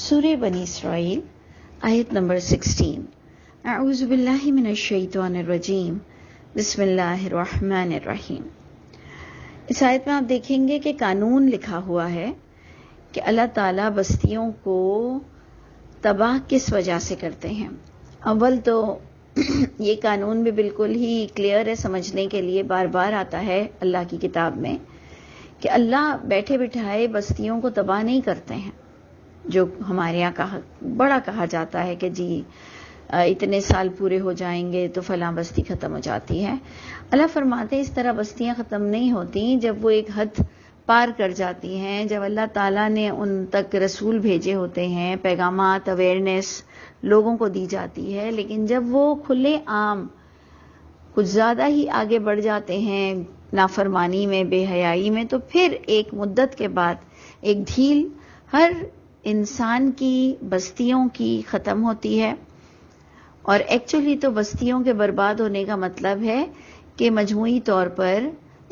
سورہ بنی اسرائیل آیت نمبر 16۔ اعوذ باللہ من الشیطان الرجیم، بسم اللہ الرحمن الرحیم۔ اس آیت میں آپ دیکھیں گے کہ قانون لکھا ہوا ہے کہ اللہ تعالیٰ بستیوں کو تباہ کس وجہ سے کرتے ہیں۔ اول تو یہ قانون بھی بالکل ہی کلیئر ہے، سمجھنے کے لیے بار بار آتا ہے اللہ کی کتاب میں کہ اللہ بیٹھے بٹھائے بستیوں کو تباہ نہیں کرتے ہیں، جو ہمارے یہاں بڑا کہا جاتا ہے کہ جی اتنے سال پورے ہو جائیں گے تو فلاں بستی ختم ہو جاتی ہے۔ اللہ فرماتے ہیں اس طرح بستیاں ختم نہیں ہوتی، جب وہ ایک حد پار کر جاتی ہیں، جب اللہ تعالیٰ نے ان تک رسول بھیجے ہوتے ہیں، پیغامات، اویئرنیس لوگوں کو دی جاتی ہے، لیکن جب وہ کھلے عام کچھ زیادہ ہی آگے بڑھ جاتے ہیں نافرمانی میں، بے حیائی میں، تو پھر ایک مدت کے بعد ایک ڈھیل ہر انسان کی بستیوں کی ختم ہوتی ہے۔ اور ایکچولی تو بستیوں کے برباد ہونے کا مطلب ہے کہ مجموعی طور پر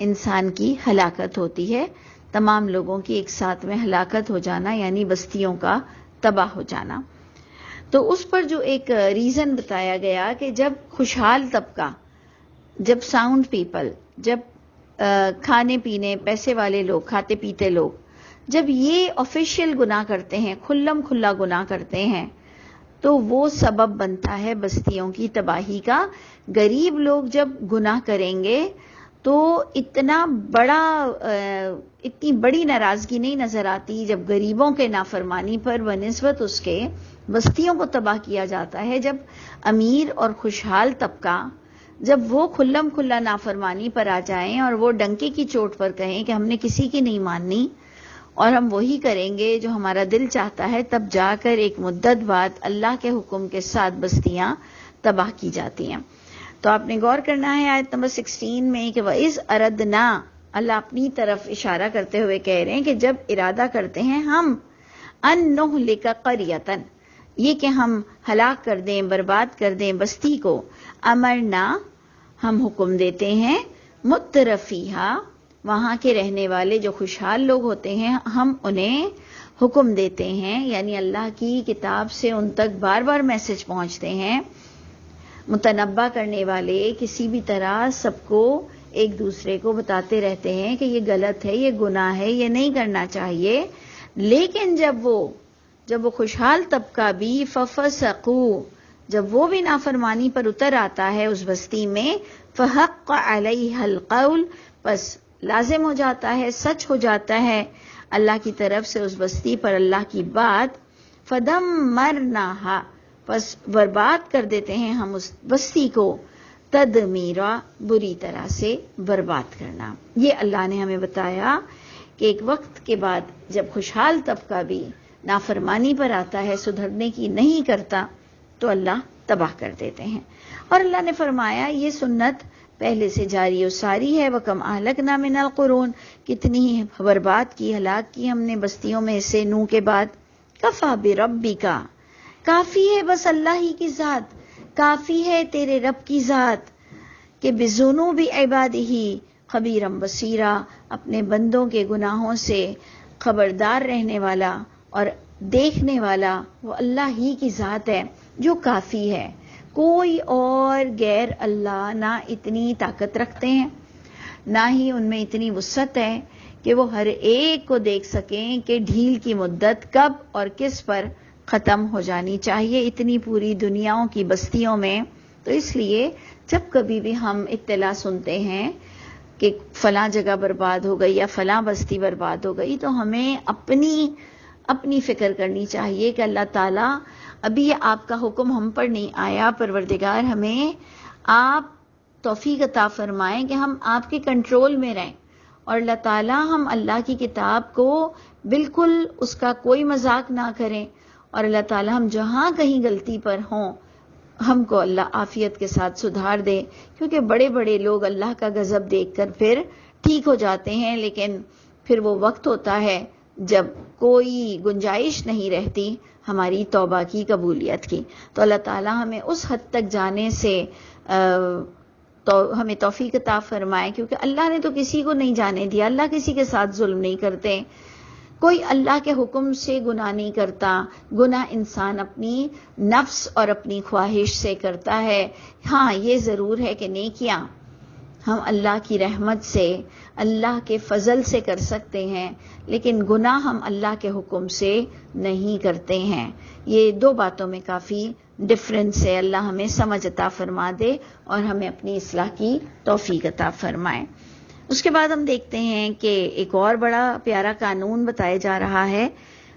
انسان کی ہلاکت ہوتی ہے، تمام لوگوں کی ایک ساتھ میں ہلاکت ہو جانا، یعنی بستیوں کا تباہ ہو جانا۔ تو اس پر جو ایک ریزن بتایا گیا کہ جب خوشحال طبقہ، جب ساؤنڈ پیپل، جب کھانے پینے پیسے والے لوگ، کھاتے پیتے لوگ، جب یہ آفیشیل گناہ کرتے ہیں، کھلم کھلا گناہ کرتے ہیں، تو وہ سبب بنتا ہے بستیوں کی تباہی کا۔ غریب لوگ جب گناہ کریں گے تو اتنی بڑی ناراضگی نہیں نظر آتی جب غریبوں کے نافرمانی پر بنسبت اس کے بستیوں کو تباہ کیا جاتا ہے۔ جب امیر اور خوشحال طبقہ، جب وہ کھلم کھلا نافرمانی پر آ جائیں اور وہ ڈنکے کی چوٹ پر کہیں کہ ہم نے کسی کی نہیں ماننی اور ہم وہی کریں گے جو ہمارا دل چاہتا ہے، تب جا کر ایک مدت بعد اللہ کے حکم کے ساتھ بستیاں تباہ کی جاتی ہیں۔ تو آپ نے غور کرنا ہے آیت نمبر 16 میں کہ وَإِذْ أَرَدْنَا، اللہ اپنی طرف اشارہ کرتے ہوئے کہہ رہے ہیں کہ جب ارادہ کرتے ہیں ہم أَن نُهْلِكَ قَرْيَةً، یہ کہ ہم ہلاک کر دیں، برباد کر دیں بستی کو، امرنا، ہم حکم دیتے ہیں، مترفیہا، وہاں کے رہنے والے جو خوشحال لوگ ہوتے ہیں ہم انہیں حکم دیتے ہیں، یعنی اللہ کی کتاب سے ان تک بار بار میسج پہنچتے ہیں، متنبہ کرنے والے کسی بھی طرح سب کو ایک دوسرے کو بتاتے رہتے ہیں کہ یہ غلط ہے، یہ گناہ ہے، یہ نہیں کرنا چاہیے۔ لیکن جب وہ خوشحال طبقہ بھی ففسقوا، جب وہ بھی نافرمانی پر اتر آتا ہے اس بستی میں، فحق علیہ القول، پس لازم ہو جاتا ہے، سچ ہو جاتا ہے اللہ کی طرف سے اس بستی پر اللہ کی بات، فدمرناہا، پس برباد کر دیتے ہیں ہم اس بستی کو، تدمیرا، بری طرح سے برباد کرنا۔ یہ اللہ نے ہمیں بتایا کہ ایک وقت کے بعد جب خوشحال طبقہ بھی نافرمانی پر آتا ہے، سدھرنے کی نہیں کرتا، تو اللہ تباہ کر دیتے ہیں۔ اور اللہ نے فرمایا یہ سنت پہلے سے جاری و ساری ہے، وَكَمْ أَهْلَكْنَا مِنَ الْقُرُونِ، کتنی ہی برباد کی، ہلاک کی ہم نے بستیوں میں سے نوح کے بعد۔ کفا بِرَبِّكَ، کافی ہے بس اللہ ہی کی ذات، کافی ہے تیرے رب کی ذات کہ بِذُنُوبِ عِبَادِهِ خَبِيرًا بَصِيرًا، اپنے بندوں کے گناہوں سے خبردار رہنے والا اور دیکھنے والا وہ اللہ ہی کی ذات ہے جو کافی ہے۔ کوئی اور غیر اللہ نہ اتنی طاقت رکھتے ہیں، نہ ہی ان میں اتنی وسعت ہے کہ وہ ہر ایک کو دیکھ سکیں کہ ڈھیل کی مدت کب اور کس پر ختم ہو جانی چاہیے اتنی پوری دنیاؤں کی بستیوں میں۔ تو اس لیے جب کبھی بھی ہم اطلاع سنتے ہیں کہ فلاں جگہ برباد ہو گئی یا فلاں بستی برباد ہو گئی، تو ہمیں اپنی فکر کرنی چاہیے کہ اللہ تعالیٰ ابھی یہ آپ کا حکم ہم پر نہیں آیا، پروردگار ہمیں آپ توفیق عطا فرمائیں کہ ہم آپ کے کنٹرول میں رہیں، اور اللہ تعالیٰ ہم اللہ کی کتاب کو بالکل اس کا کوئی مذاق نہ کریں، اور اللہ تعالیٰ ہم جہاں کہیں غلطی پر ہوں ہم کو اللہ عافیت کے ساتھ سدھار دے، کیونکہ بڑے بڑے لوگ اللہ کا غضب دیکھ کر پھر ٹھیک ہو جاتے ہیں، لیکن پھر وہ وقت ہوتا ہے جب کوئی گنجائش نہیں رہتی ہماری توبہ کی، قبولیت کی۔ تو اللہ تعالیٰ ہمیں اس حد تک جانے سے ہمیں توفیق عطا فرمائے، کیونکہ اللہ نے تو کسی کو نہیں جانے دیا، اللہ کسی کے ساتھ ظلم نہیں کرتے۔ کوئی اللہ کے حکم سے گناہ نہیں کرتا، گناہ انسان اپنی نفس اور اپنی خواہش سے کرتا ہے۔ ہاں یہ ضرور ہے کہ نیکیاں ہم اللہ کی رحمت سے، اللہ کے فضل سے کر سکتے ہیں، لیکن گناہ ہم اللہ کے حکم سے نہیں کرتے ہیں۔ یہ دو باتوں میں کافی ڈفرنس ہے۔ اللہ ہمیں سمجھ عطا فرما دے اور ہمیں اپنی اصلاح کی توفیق عطا فرمائے۔ اس کے بعد ہم دیکھتے ہیں کہ ایک اور بڑا پیارا قانون بتایا جا رہا ہے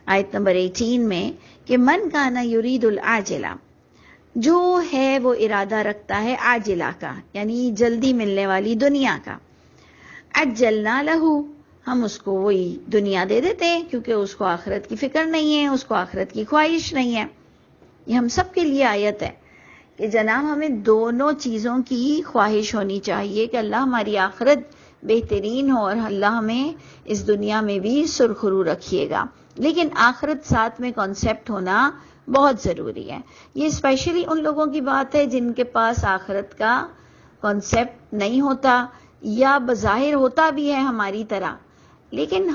آیت نمبر 18 میں کہ من کان یرید العاجلہ، جو ہے وہ ارادہ رکھتا ہے عاجلہ کا، یعنی جلدی ملنے والی دنیا کا، عجلنا لہو، ہم اس کو وہی دنیا دے دیتے ہیں، کیونکہ اس کو آخرت کی فکر نہیں ہے، اس کو آخرت کی خواہش نہیں ہے۔ یہ ہم سب کے لیے آیت ہے کہ جناب ہمیں دونوں چیزوں کی خواہش ہونی چاہیے کہ اللہ ہماری آخرت بہترین ہو اور اللہ ہمیں اس دنیا میں بھی سرخرو رکھیے گا، لیکن آخرت ساتھ میں کانسیپٹ ہونا بہت ضروری ہے۔ یہ اسپیشلی ان لوگوں کی بات ہے جن کے پاس آخرت کا کانسیپٹ نہیں ہوتا، یا بظاہر ہوتا بھی ہے ہماری طرح، لیکن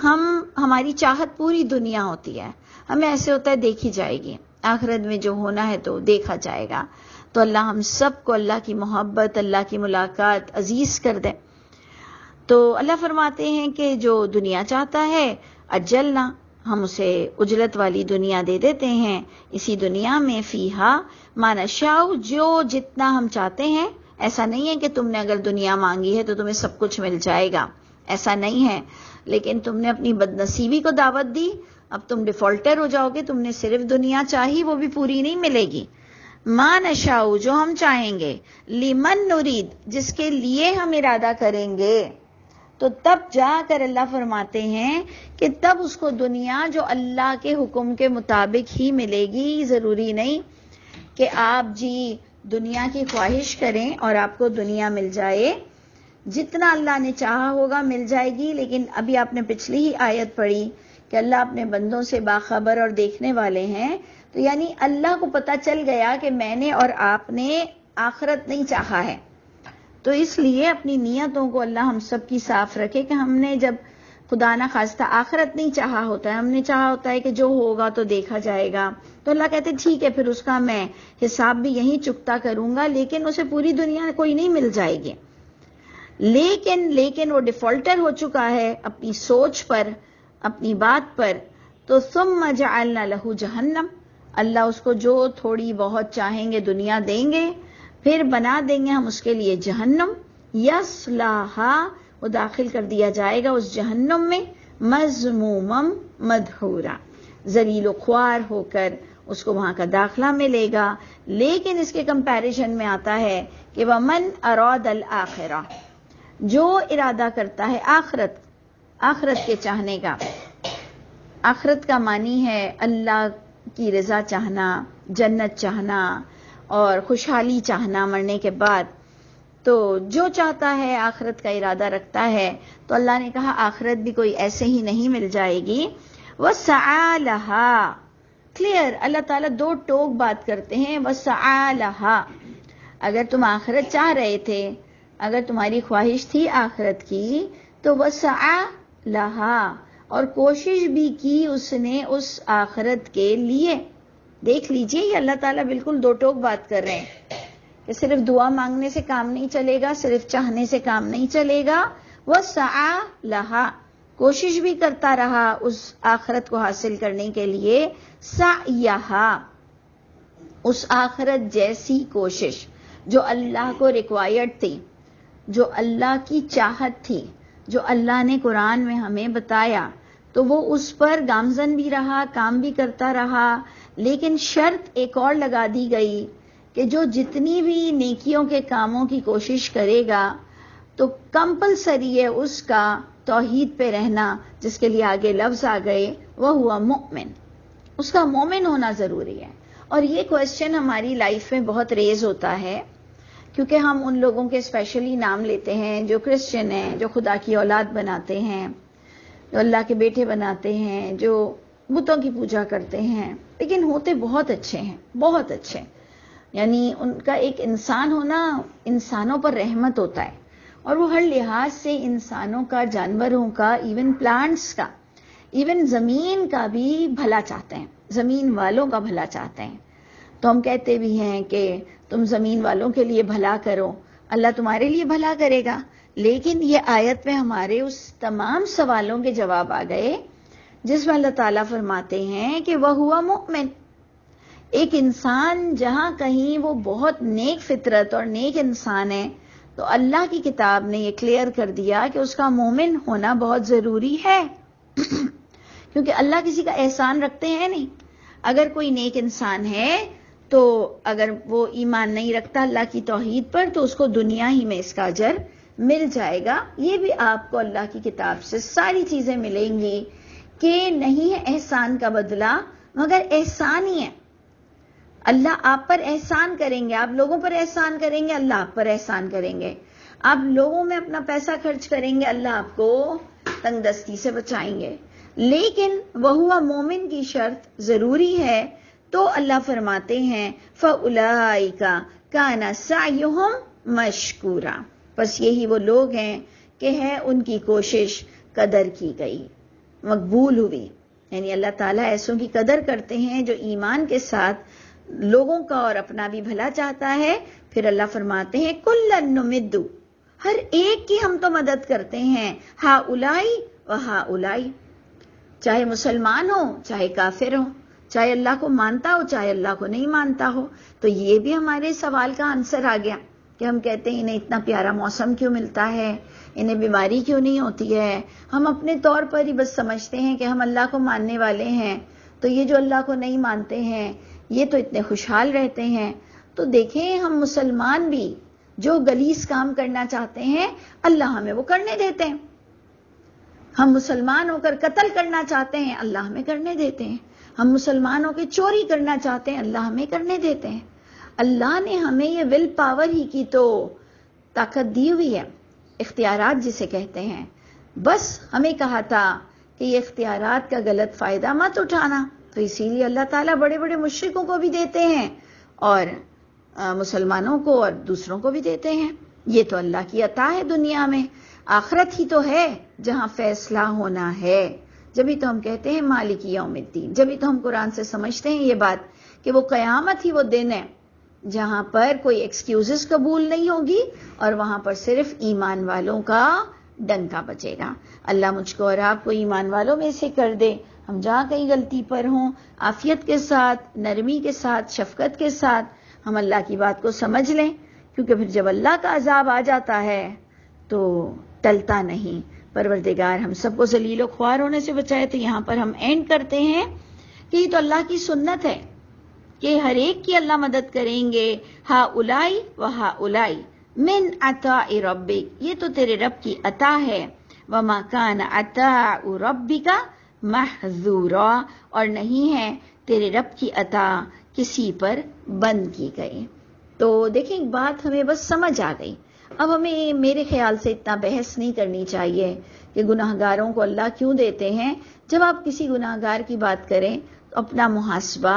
ہماری چاہت پوری دنیا ہوتی ہے، ہمیں ایسے ہوتا ہے دیکھی جائے گی، آخرت میں جو ہونا ہے تو دیکھا جائے گا۔ تو اللہ ہم سب کو اللہ کی محبت، اللہ کی ملاقات عزیز کر دے۔ تو اللہ فرماتے ہیں کہ جو دنیا چاہتا ہے اجلنا، ہم اسے اجلت والی دنیا دے دیتے ہیں، اسی دنیا میں فیہا ما نشاء، جو جتنا ہم چاہتے ہیں۔ ایسا نہیں ہے کہ تم نے اگر دنیا مانگی ہے تو تمہیں سب کچھ مل جائے گا، ایسا نہیں ہے، لیکن تم نے اپنی بد نصیبی کو دعوت دی، اب تم ڈیفالٹر ہو جاؤ گے، تم نے صرف دنیا چاہی، وہ بھی پوری نہیں ملے گی۔ ما نشاء، جو ہم چاہیں گے، لمن نرید، جس کے لیے ہم ارادہ کریں گے، تو تب جا کر اللہ فرماتے ہیں کہ تب اس کو دنیا جو اللہ کے حکم کے مطابق ہی ملے گی۔ ضروری نہیں کہ آپ جی دنیا کی خواہش کریں اور آپ کو دنیا مل جائے، جتنا اللہ نے چاہا ہوگا مل جائے گی، لیکن ابھی آپ نے پچھلی ہی آیت پڑھی کہ اللہ اپنے بندوں سے باخبر اور دیکھنے والے ہیں، تو یعنی اللہ کو پتہ چل گیا کہ میں نے اور آپ نے آخرت نہیں چاہا ہے، تو اس لیے اپنی نیتوں کو اللہ ہم سب کی صاف رکھے کہ ہم نے جب خدا نہ خواستہ آخرت نہیں چاہا ہوتا ہے، ہم نے چاہا ہوتا ہے کہ جو ہوگا تو دیکھا جائے گا، تو اللہ کہتے ٹھیک ہے پھر اس کا میں حساب بھی یہیں چکتا کروں گا، لیکن اسے پوری دنیا کوئی نہیں مل جائے گی۔ لیکن وہ ڈیفالٹر ہو چکا ہے اپنی سوچ پر، اپنی بات پر، تو ثم جعلنا لہ جہنم، اللہ اس کو جو تھوڑی بہت چاہیں گے دنیا دیں گے، پھر بنا دیں گے ہم اس کے لیے جہنم، یصلاھا، وہ داخل کر دیا جائے گا اس جہنم میں، مذمومم مدحورا، ذلیل و خوار ہو کر اس کو وہاں کا داخلہ ملے گا۔ لیکن اس کے کمپیریزن میں آتا ہے کہ ومن اراد الآخرہ، جو ارادہ کرتا ہے آخرت کے چاہنے کا، آخرت کا معنی ہے اللہ کی رضا چاہنا، جنت چاہنا اور خوشحالی چاہنا مرنے کے بعد، تو جو چاہتا ہے آخرت کا ارادہ رکھتا ہے، تو اللہ نے کہا آخرت بھی کوئی ایسے ہی نہیں مل جائے گی۔ وَسَعَى لَهَا، کلیئر، اللہ تعالیٰ دو ٹوک بات کرتے ہیں، وَسَعَى لَهَا، اگر تم آخرت چاہ رہے تھے، اگر تمہاری خواہش تھی آخرت کی، تو وَسَعَى لَهَا، اور کوشش بھی کی اس نے اس آخرت کے لیے۔ دیکھ لیجئے یہ اللہ تعالیٰ بالکل دو ٹوک بات کر رہے ہیں کہ صرف دعا مانگنے سے کام نہیں چلے گا، صرف چاہنے سے کام نہیں چلے گا، وَسَعَى لَهَا، کوشش بھی کرتا رہا اس آخرت کو حاصل کرنے کے لیے، سعیہا، اس آخرت جیسی کوشش جو اللہ کو ریکوائرڈ تھی، جو اللہ کی چاہت تھی، جو اللہ نے قرآن میں ہمیں بتایا، تو وہ اس پر گامزن بھی رہا، کام بھی کرتا رہا، لیکن شرط ایک اور لگا دی گئی کہ جو جتنی بھی نیکیوں کے کاموں کی کوشش کرے گا تو کمپلسری ہے اس کا توحید پہ رہنا، جس کے لیے آگے لفظ آ گئے وہ ہوا مومن، اس کا مومن ہونا ضروری ہے۔ اور یہ کویسچن ہماری لائف میں بہت ریز ہوتا ہے، کیونکہ ہم ان لوگوں کے اسپیشلی نام لیتے ہیں جو کرسچن ہیں، جو خدا کی اولاد بناتے ہیں، جو اللہ کے بیٹے بناتے ہیں، جو بتوں کی پوجا کرتے ہیں، لیکن ہوتے بہت اچھے ہیں، بہت اچھے، یعنی ان کا ایک انسان ہونا انسانوں پر رحمت ہوتا ہے، اور وہ ہر لحاظ سے انسانوں کا، جانوروں کا، ایون پلانٹس کا ایون زمین کا بھی بھلا چاہتے ہیں، زمین والوں کا بھلا چاہتے ہیں. تو ہم کہتے بھی ہیں کہ تم زمین والوں کے لیے بھلا کرو، اللہ تمہارے لیے بھلا کرے گا. لیکن یہ آیت میں ہمارے اس تمام سوالوں کے جواب آ گئے جس میں اللہ تعالیٰ فرماتے ہیں کہ وَهُوَ مُؤْمِنٌ. ایک انسان جہاں کہیں وہ بہت نیک فطرت اور نیک انسان ہے تو اللہ کی کتاب نے یہ کلیئر کر دیا کہ اس کا مومن ہونا بہت ضروری ہے. کیونکہ اللہ کسی کا احسان رکھتے ہیں نہیں. اگر کوئی نیک انسان ہے تو اگر وہ ایمان نہیں رکھتا اللہ کی توحید پر تو اس کو دنیا ہی میں اس کا اجر مل جائے گا. یہ بھی آپ کو اللہ کی کتاب سے ساری چیزیں ملیں گی کہ نہیں ہے احسان کا بدلہ مگر احسان ہی ہے. اللہ آپ پر احسان کریں گے، آپ لوگوں پر احسان کریں گے، اللہ آپ پر احسان کریں گے. آپ لوگوں میں اپنا پیسہ خرچ کریں گے، اللہ آپ کو تنگ دستی سے بچائیں گے. لیکن وَهُوَ مومن کی شرط ضروری ہے. تو اللہ فرماتے ہیں فَأُولَئِكَ كَانَ سَعْيُهُمْ مَشْكُورًا. بس یہی وہ لوگ ہیں کہ ہے ان کی کوشش قدر کی گئی، مقبول ہوئی. یعنی اللہ تعالیٰ ایسوں کی قدر کرتے ہیں جو ایمان کے ساتھ لوگوں کا اور اپنا بھی بھلا چاہتا ہے. پھر اللہ فرماتے ہیں کُلًّا نُمِدُّ، ہر ایک کی ہم تو مدد کرتے ہیں، ہؤلاء وہؤلاء، چاہے مسلمان ہو چاہے کافر ہو، چاہے اللہ کو مانتا ہو چاہے اللہ کو نہیں مانتا ہو. تو یہ بھی ہمارے سوال کا آنسر آ گیا کہ ہم کہتے ہیں انہیں اتنا پیارا موسم کیوں ملتا ہے، انہیں بیماری کیوں نہیں ہوتی ہے. ہم اپنے طور پر ہی بس سمجھتے ہیں کہ ہم اللہ کو ماننے والے ہیں، تو یہ جو اللہ کو نہیں مانتے ہیں یہ تو اتنے خوشحال رہتے ہیں. تو دیکھیں ہم مسلمان بھی جو غلیظ کام کرنا چاہتے ہیں اللہ ہمیں وہ کرنے دیتے ہیں. ہم مسلمان ہو کر قتل کرنا چاہتے ہیں اللہ ہمیں کرنے دیتے ہیں. ہم مسلمان ہو کے چوری کرنا چاہتے ہیں اللہ ہمیں کرنے دیتے ہیں. اللہ نے ہمیں یہ ول پاور ہی کی تو طاقت دی ہوئی ہے، اختیارات جسے کہتے ہیں. بس ہمیں کہا تھا کہ یہ اختیارات کا غلط فائدہ مت اٹھانا. تو اسی لیے اللہ تعالیٰ بڑے بڑے مشرکوں کو بھی دیتے ہیں اور مسلمانوں کو اور دوسروں کو بھی دیتے ہیں. یہ تو اللہ کی عطا ہے دنیا میں. آخرت ہی تو ہے جہاں فیصلہ ہونا ہے. جبھی تو ہم کہتے ہیں مالک یوم الدین، جبھی تو ہم قرآن سے سمجھتے ہیں یہ بات کہ وہ قیامت ہی وہ دن ہے جہاں پر کوئی ایکسکیوزز قبول نہیں ہوگی اور وہاں پر صرف ایمان والوں کا ڈنکا بچے گا. اللہ مجھ کو اور آپ کو ایمان والوں میں سے کر دے. ہم جہاں کہیں غلطی پر ہوں عافیت کے ساتھ، نرمی کے ساتھ، شفقت کے ساتھ ہم اللہ کی بات کو سمجھ لیں، کیونکہ پھر جب اللہ کا عذاب آ جاتا ہے تو ٹلتا نہیں. پروردگار ہم سب کو ذلیل و خوار ہونے سے بچائے. تو یہاں پر ہم اینڈ کرتے ہیں کہ یہ تو اللہ کی سنت ہے کہ ہر ایک کی اللہ مدد کریں گے. ہؤلاء وہؤلاء من عطاء ربک، یہ تو تیرے رب کی عطا ہے. وما کان عطاء ربک محظورا، اور نہیں ہے تیرے رب کی عطا کسی پر بند کی گئی. تو دیکھیں ایک بات ہمیں بس سمجھ آ گئی. اب ہمیں میرے خیال سے اتنا بحث نہیں کرنی چاہیے کہ گناہگاروں کو اللہ کیوں دیتے ہیں. جب آپ کسی گناہگار کی بات کریں تو اپنا محاسبہ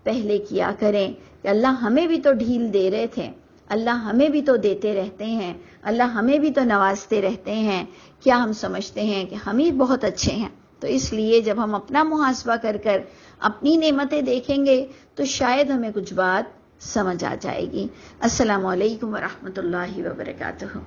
پہلے کیا کریں کہ اللہ ہمیں بھی تو ڈھیل دے رہے تھے، اللہ ہمیں بھی تو دیتے رہتے ہیں، اللہ ہمیں بھی تو نوازتے رہتے ہیں. کیا ہم سمجھتے ہیں کہ ہم ہی بہت اچھے ہیں؟ تو اس لیے جب ہم اپنا محاسبہ کر کر اپنی نعمتیں دیکھیں گے تو شاید ہمیں کچھ بات سمجھ آ جائے گی. السلام علیکم ورحمۃ اللہ وبرکاتہ.